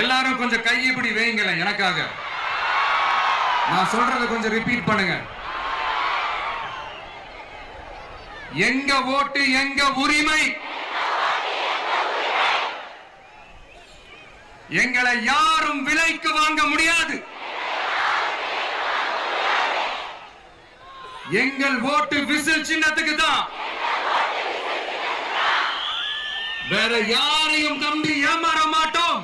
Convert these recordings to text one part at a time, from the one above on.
எல்லாரும் கொஞ்சம் கை இப்படி வைங்களேன் எனக்காக. நான் சொல்றத கொஞ்சம் ரிப்பீட் பண்ணுங்க. எங்க ஓட்டு எங்க உரிமை. எங்களை யாரும் விலைக்கு வாங்க முடியாது. எங்கள் ஓட்டு விசில் சின்னத்துக்கு தான். வேற யாரையும் நம்பி ஏமாற மாட்டோம்.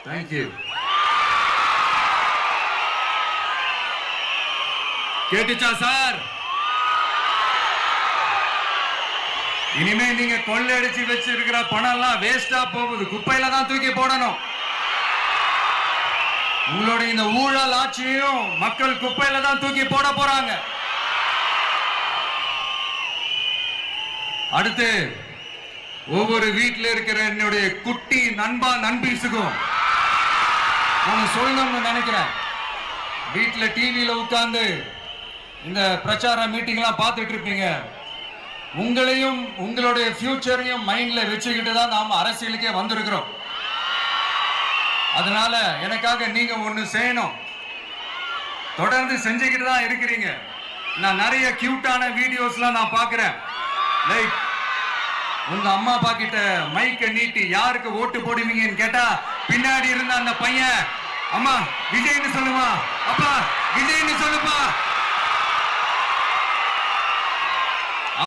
தேங்க்யூ. கேட்டுச்சா சார்? இனிமே நீங்க கொள்ளையடிச்சு வச்சிருக்கிற பணம் எல்லாம் வேஸ்டா போகுது. குப்பையில தான் தூக்கி போடணும். உங்களுடைய இந்த ஊழல் ஆட்சியும் மக்கள் குப்பையில தான் தூக்கி போட போறாங்க. அடுத்து ஒவ்வொரு வீட்டில் இருக்கிற என்னுடைய குட்டி நண்பா நண்பீஸுக்கும் நான் சொல்லணும்னு நினைக்கிறேன். வீட்டுல டிவியில உட்கார்ந்து இந்த பிரச்சார மீட்டிங் எல்லாம் பார்த்துட்டு இருப்பீங்க. உங்களையும் உங்களுடைய ஃபியூச்சரையும் மைண்ட்ல வச்சுக்கிட்டு தான் நாம அரசியலுக்கே வந்திருக்கிறோம். அதனால எனக்காக நீங்க ஒண்ணு செய்யணும். தொடர்ந்து செஞ்சுக்கிட்டு தான் இருக்கிறீங்க. நான் நிறைய கியூட்டான வீடியோஸ்லாம் நான் பார்க்கிறேன். லைக் உங்க அம்மா அப்பா கிட்ட மைக்க நீட்டி யாருக்கு ஓட்டு போடுவீங்கன்னு கேட்டா பின்னாடி இருந்த அந்த பையன், அம்மா விஜய்னு சொல்லுமா, அப்பா விஜய்னு சொல்லுப்பா